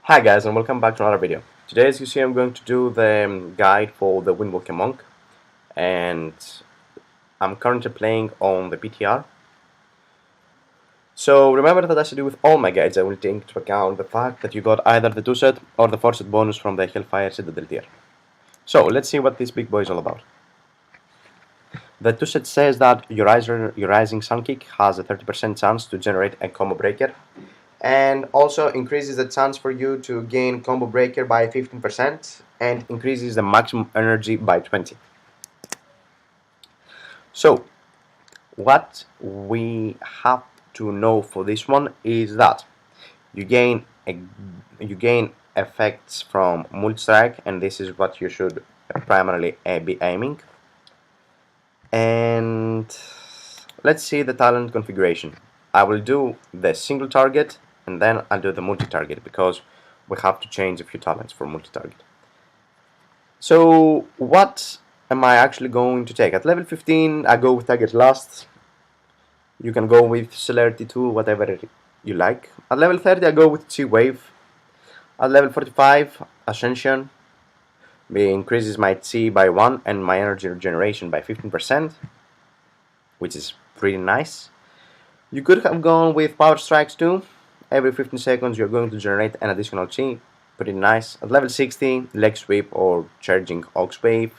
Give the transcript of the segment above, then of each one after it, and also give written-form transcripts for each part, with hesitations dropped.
Hi guys, and welcome back to another video. Today, as you see, I'm going to do the guide for the Windwalker Monk, and I'm currently playing on the PTR. So remember that as I do with all my guides, I will take into account the fact that you got either the 2-set or the 4-set bonus from the Hellfire Citadel tier. So let's see what this big boy is all about. The 2-set says that your Rising Sun Kick has a 30% chance to generate a combo breaker, and also increases the chance for you to gain combo breaker by 15% and increases the maximum energy by 20. So what we have to know for this one is that you gain effects from multi-strike, and this is what you should primarily be aiming. And let's see the talent configuration. I will do the single target and then I'll do the multi-target because we have to change a few talents for multi-target. So what am I actually going to take? At level 15 I go with target last. You can go with celerity 2, whatever you like. At level 30 I go with Chi Wave. At level 45 Ascension. It increases my Chi by 1 and my energy regeneration by 15%, which is pretty nice. You could have gone with Power Strikes too. Every 15 seconds you're going to generate an additional Chi. Pretty nice. At level 60, Leg Sweep or Charging Ox Wave.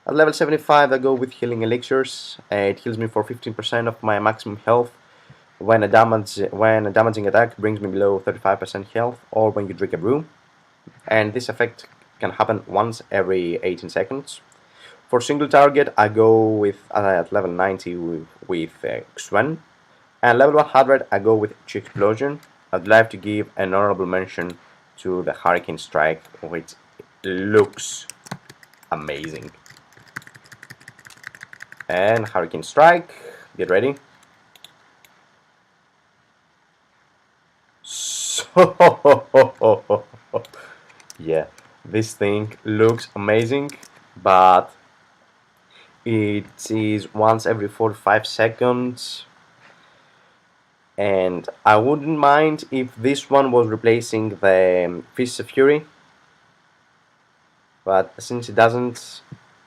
At level 75 I go with Healing Elixirs. It heals me for 15% of my maximum health when a damaging attack brings me below 35% health, or when you drink a brew. And this effect can happen once every 18 seconds. For single target I go with at level 90 with Xuen. And level 100 I go with Chi Explosion. I'd like to give an honorable mention to the Hurricane Strike, which looks amazing. And Hurricane Strike, get ready. So yeah, this thing looks amazing, but it is once every 45 seconds. And I wouldn't mind if this one was replacing the Fists of Fury, but since it doesn't,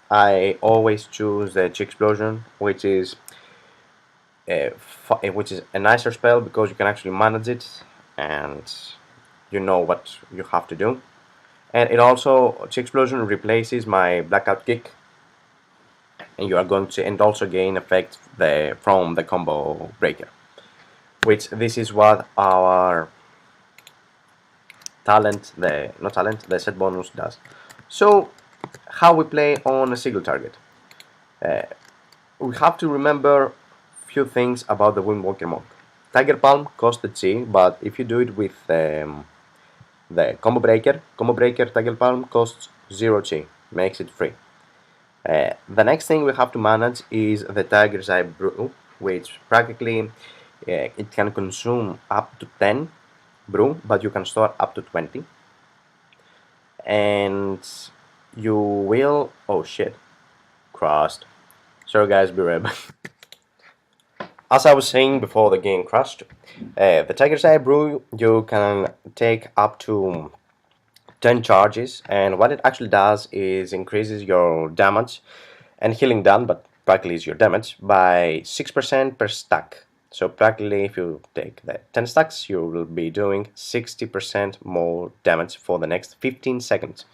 I always choose the Chi Explosion, which is a nicer spell because you can actually manage it and you know what you have to do. And it also, Chi Explosion replaces my Blackout Kick, and you are going to also gain effect from the combo breaker, which this is what our the set bonus does. So how we play on a single target. We have to remember few things about the Windwalker Monk. Tiger Palm costs the Chi, but if you do it with the combo breaker Tiger Palm costs 0 Chi, makes it free. The next thing we have to manage is the Tiger's Eye Brew, which practically it can consume up to 10 brew, but you can store up to 20. And you will... oh shit. Crashed. Sorry guys, be right back. As I was saying before the game crashed, the Tiger's Eye Brew, you can take up to 10 charges, and what it actually does is increases your damage and healing done, but practically is your damage, by 6% per stack. So practically if you take the 10 stacks, you will be doing 60% more damage for the next 15 seconds.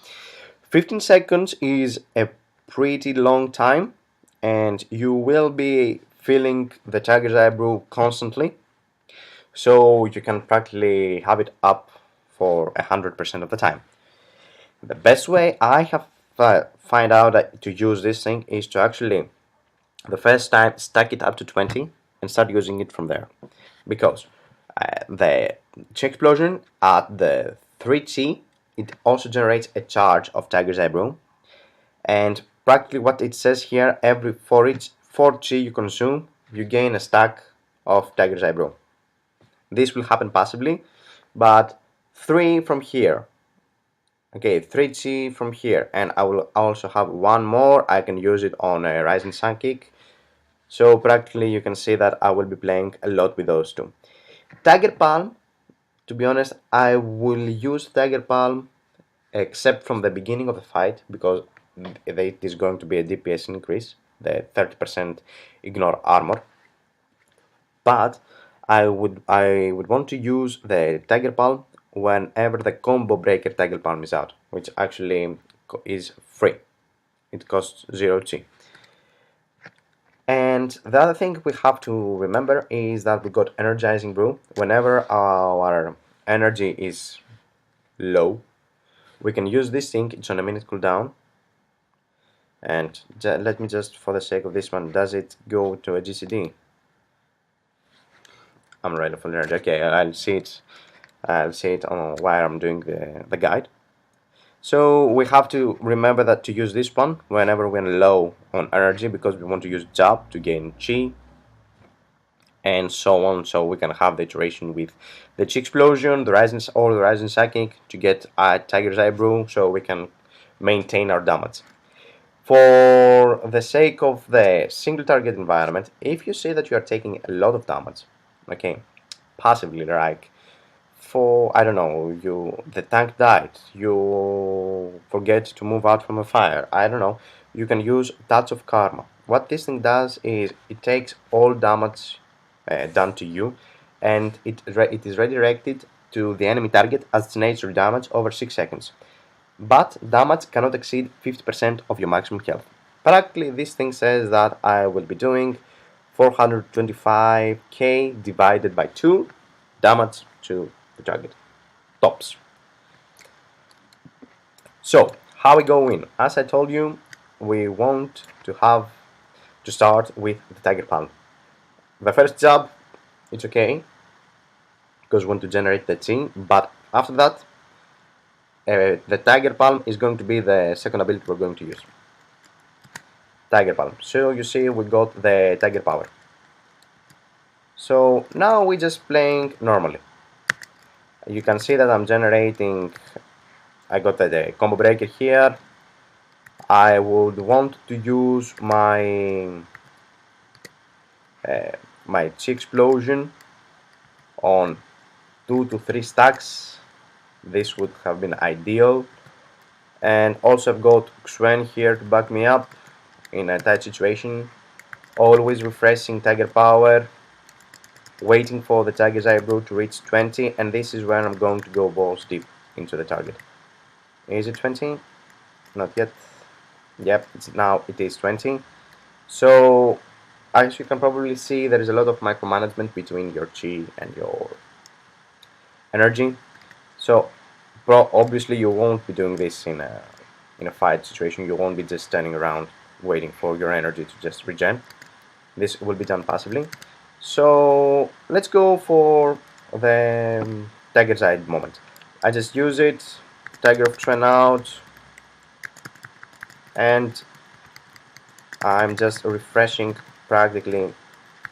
15 seconds is a pretty long time, and you will be feeling the Tiger's Eye Brew constantly, so you can practically have it up for 100% of the time. The best way I have find out to use this thing is to actually the first time stack it up to 20 and start using it from there, because the Chi Explosion at the 3Chi, it also generates a charge of Tiger's Eye Brew, and practically what it says here, every 4 Chi you consume, you gain a stack of Tiger's Eye Brew. This will happen passively, but 3 from here. Okay, 3Chi from here, and I will also have one more. I can use it on a Rising Sun Kick. So practically you can see that I will be playing a lot with those two. Tiger Palm To be honest, I will use Tiger Palm except from the beginning of the fight, because it is going to be a DPS increase, the 30% ignore armor. But I would want to use the Tiger Palm whenever the combo breaker Tiger Palm is out, which actually is free. It costs 0 G. And the other thing we have to remember is that we got Energizing Brew. Whenever our energy is low, we can use this thing. It's on a minute cooldown. And let me just, for the sake of this one, does it go to a GCD? I'm ready for energy. Okay, I'll see it on while I'm doing the guide. So we have to remember that to use this one whenever we're low on energy, because we want to use jab to gain chi and so on, so we can have the iteration with the chi explosion, the rising or the rising psychic to get a tiger's eye brew, so we can maintain our damage. For the sake of the single target environment, if you see that you are taking a lot of damage, okay, passively, like for, I don't know, the tank died, you forget to move out from a fire, I don't know, you can use Touch of Karma. What this thing does is it takes all damage done to you, and it is redirected to the enemy target as natural damage over 6 seconds. But damage cannot exceed 50% of your maximum health. Practically, this thing says that I will be doing 425k divided by 2 damage to the target. Tops. So, how we go in? As I told you, we want to start with the Tiger Palm. The first jab, it's okay, because we want to generate the chi, but after that, the Tiger Palm is going to be the second ability we're going to use. Tiger Palm. So you see we got the Tiger Power. So now we're just playing normally. You can see that I'm generating, I got the combo breaker here. I would want to use my my chi explosion on 2 to 3 stacks. This would have been ideal. And also I've got Xuen here to back me up in a tight situation. Always refreshing Tiger Power, waiting for the Tiger's Eye Brew to reach 20, and this is where I'm going to go balls deep into the target. Is it 20? Not yet. Yep, it is 20. So as you can probably see, there is a lot of micromanagement between your chi and your energy. So obviously you won't be doing this in a fight situation. You won't be just standing around waiting for your energy to just regen. This will be done passively. So let's go for the Tiger's Eye moment. I just use it, Tiger of Xuen out, and I'm just refreshing practically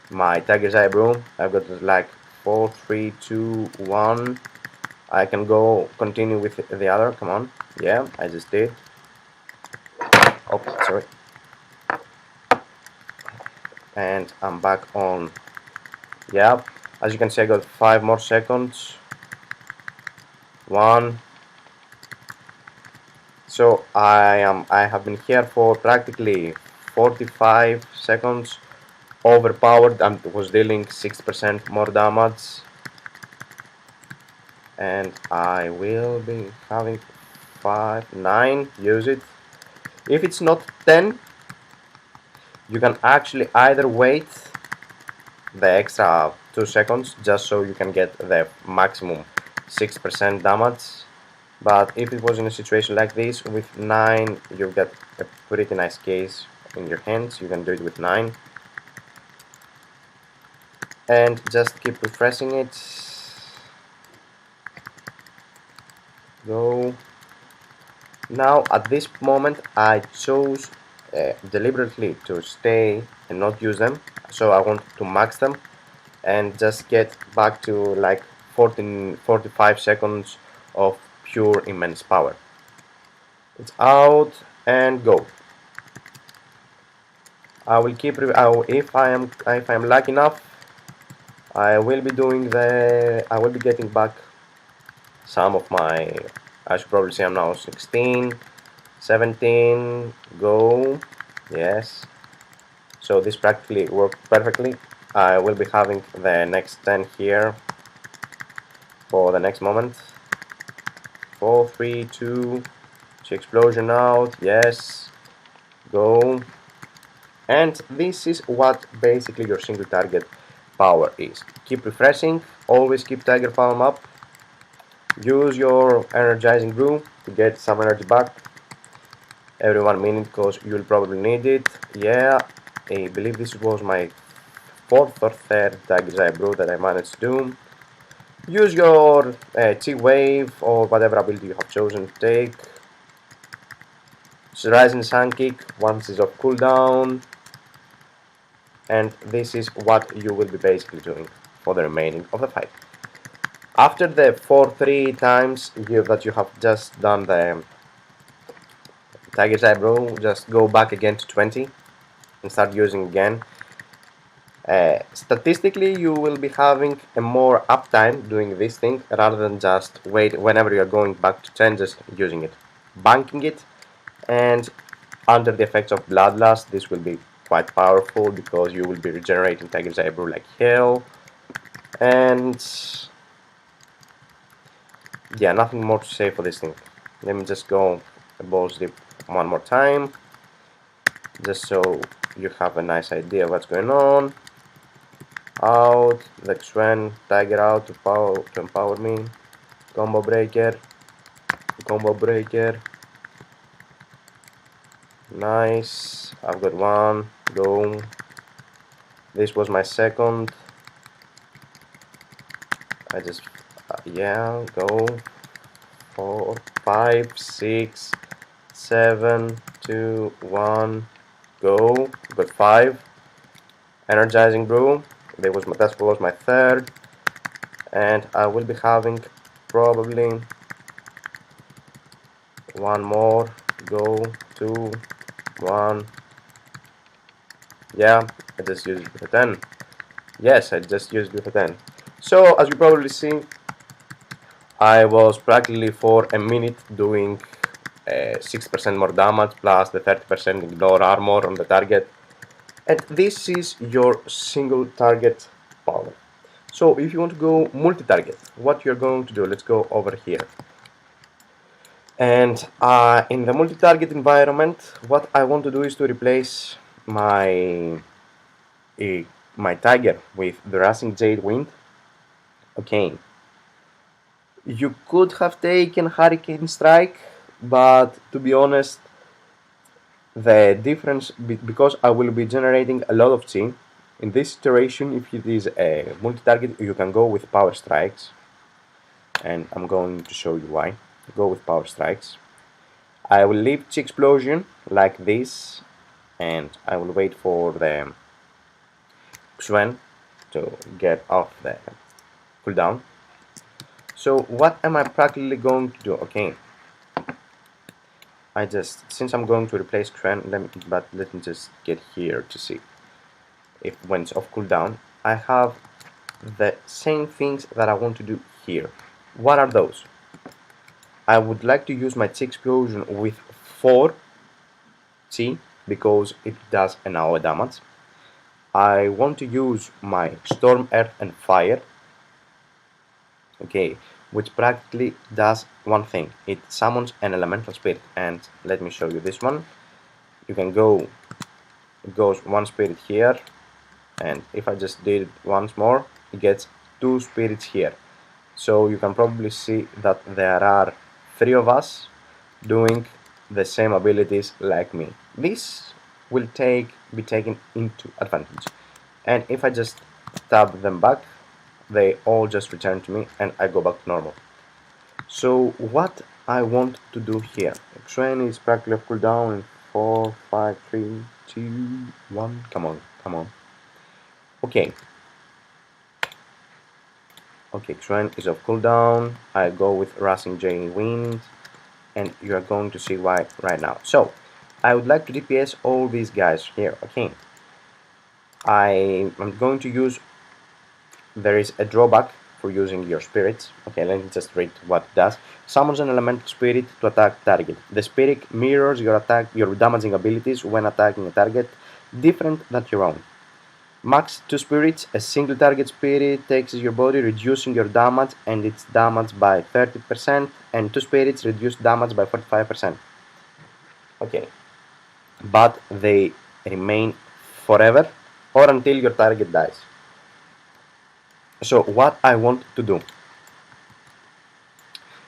my Tiger's Eye Brew. I've got like 4, 3, 2, 1. I can continue with the other. Come on. Yeah, I just did. Oh, sorry. And I'm back on. Yeah, as you can see, I got 5 more seconds. 1. So I have been here for practically 45 seconds, overpowered, and was dealing 6% more damage. And I will be having 5, 9, use it. If it's not 10, you can actually either wait the extra 2 seconds just so you can get the maximum 6% damage. But if it was in a situation like this, with 9, you get a pretty nice case in your hands. You can do it with 9. And just keep refreshing it. Go. Now, at this moment, I chose deliberately to stay and not use them. So I want to max them and just get back to like 45 seconds of pure immense power. It's out and go. I will keep if I am lucky enough, I will be getting back some of my, I should probably say I'm now 16, 17, go, yes. So this practically worked perfectly. I will be having the next 10 here for the next moment. 4, 3, 2, explosion out, yes, go. And this is what basically your single target power is. Keep refreshing, always keep Tiger Palm up. Use your energizing brew to get some energy back every 1 minute because you'll probably need it. Yeah, I believe this was my 4th or 3rd Tiger's Eye brew that I managed to do. Use your T-Wave or whatever ability you have chosen to take. Rising Sun Kick once is off cooldown. And this is what you will be basically doing for the remaining of the fight. After the 4-3 times that you have just done the Tiger's Eye Brew, just go back again to 20 and start using again. Statistically, you will be having a more uptime doing this thing rather than just wait whenever you are going back to 10, just using it, banking it, and under the effects of Bloodlust, this will be quite powerful because you will be regenerating Tiger's Eye Brew like hell. And yeah, nothing more to say for this thing. Let me just go a ball sleep one more time, just so you have a nice idea of what's going on. Out, the Sven, Tiger out to empower me. Combo breaker, nice. I've got one, go. This was my second. I just, yeah, go. 4, 5, 6, 7, 2, 1, go. Got 5. Energizing brew. That was my 3rd, and I will be having probably one more. Go, 2, 1. Yeah, I just used it for 10. Yes, I just used it for 10. So as you probably see, I was practically for a minute doing 6% more damage plus the 30% ignore armor on the target. And this is your single target power. So if you want to go multi-target, what you're going to do, let's go over here. And in the multi-target environment, what I want to do is to replace my Tiger with the Racing Jade Wind. Okay. You could have taken Hurricane Strike, but to be honest, the difference, because I will be generating a lot of chi, in this iteration, if it is a multi-target, you can go with Power Strikes, and I'm going to show you why. Go with Power Strikes. I will leave Chi Explosion like this, and I will wait for the Sven to get off the cooldown. So what am I practically going to do? Okay, since I'm going to replace Sven, let me just get here to see if when it's off cooldown. I have the same things that I want to do here. What are those? I would like to use my Chi Explosion with 4 Chi because it does an AoE damage. I want to use my Storm, Earth and Fire, okay, which practically does one thing. It summons an elemental spirit, and let me show you this one. You can go, it goes 1 spirit here, and if I just did it once more, it gets 2 spirits here. So you can probably see that there are 3 of us doing the same abilities like me. This will be taken into advantage, and if I just tab them back, they all just return to me and I go back to normal. So what I want to do here, Train is practically off cooldown in 4, 5, 3, 2, 1, come on. Okay, Train is off cooldown, I go with Racing Jade Wind, and you are going to see why right now. So I would like to DPS all these guys here. Okay, I'm going to use, there is a drawback for using your spirits. Okay, let me just read what it does. Summons an elemental spirit to attack target. The spirit mirrors your damaging abilities when attacking a target different than your own. Max 2 spirits, a single target spirit takes your body, reducing your damage and its damage by 30%, and 2 spirits reduce damage by 45%. Okay, but they remain forever or until your target dies. So what I want to do,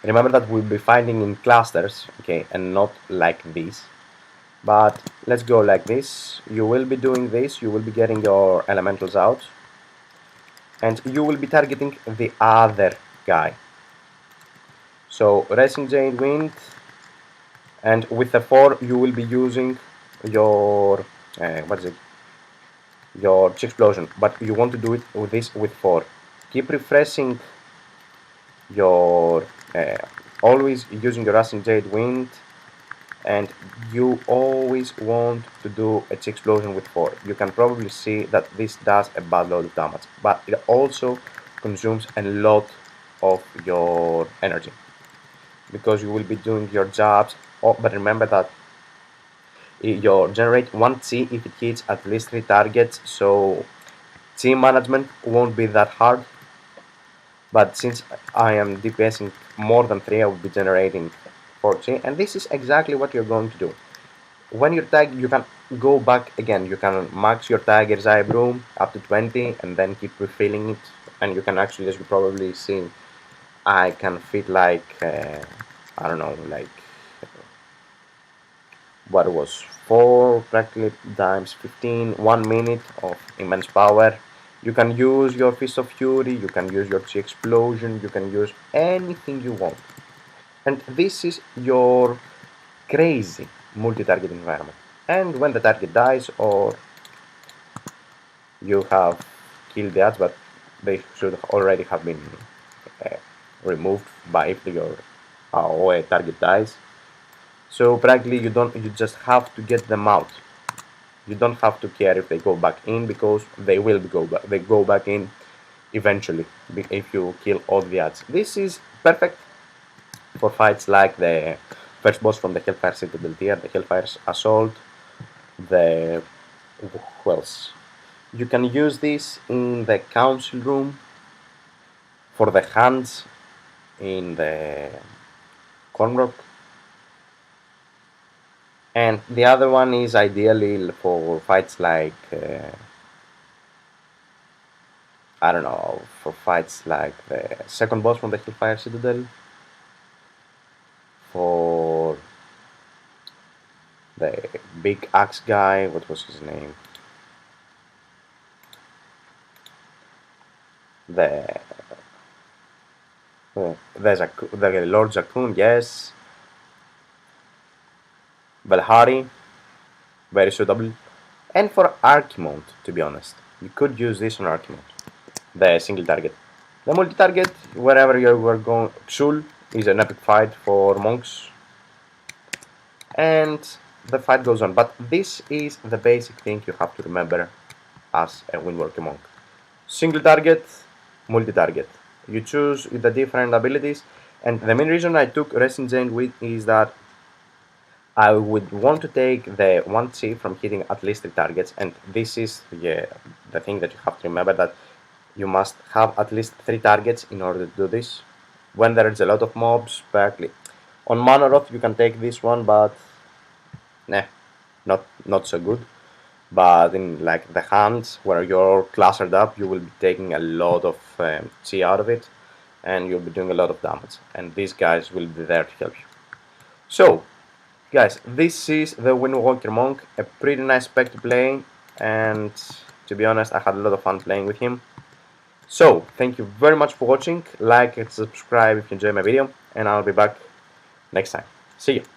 remember that we'll be fighting in clusters, okay, and not like this. But let's go like this. You will be doing this, you will be getting your elementals out, and you will be targeting the other guy. So Racing Giant Wind, and with the 4 you will be using your what is it? Your explosion, but you want to do it with this with 4. Keep refreshing your always using your Racing Jade Wind, and you always want to do a explosion with 4. You can probably see that this does a bad load of damage, but it also consumes a lot of your energy because you will be doing your jabs. But remember that you generate 1 chi if it hits at least 3 targets, so chi management won't be that hard. But since I am DPSing more than 3, I will be generating 4 chi, and this is exactly what you're going to do. When your tag, you can go back again, you can max your Tiger's Eye Broom up to 20 and then keep refilling it, and you can actually, as you probably see, I can fit like, I don't know, like, what it was, 4 practically times 15, 1 minute of immense power. You can use your Fist of Fury, you can use your Chi Explosion, you can use anything you want. And this is your crazy multi-target environment. And when the target dies, or you have killed the ads, but they should already have been removed by if your AOE target dies. So practically you just have to get them out. You don't have to care if they go back in, because they will go back in eventually if you kill all the ads. This is perfect for fights like the first boss from the Hellfire Citadel tier, the Hellfire's Assault, the... who else? You can use this in the Council Room, for the hands in the Cornrock, and the other one is ideally for fights like, I don't know, for fights like the second boss from the Hellfire Citadel, for the big axe guy, what was his name? The Lord Jakun, yes. Valhari, very suitable. And for Archimond, to be honest, you could use this on Archimond, the single target. The multi-target, wherever you were going, Xul is an epic fight for monks, and the fight goes on. But this is the basic thing you have to remember as a Windwalker Monk. Single target, multi-target. You choose the different abilities, and the main reason I took Racing Giant Wind is that I would want to take the 1 chi from hitting at least 3 targets, and this is the thing that you have to remember, that you must have at least 3 targets in order to do this. When there is a lot of mobs, practically. On Manoroth you can take this one, but nah, not so good. But in like the hands, where you're clustered up, you will be taking a lot of chi out of it, and you'll be doing a lot of damage, and these guys will be there to help you. So guys, this is the Windwalker Monk, a pretty nice spec to play, and to be honest, I had a lot of fun playing with him. So, thank you very much for watching, like and subscribe if you enjoyed my video, and I'll be back next time. See you!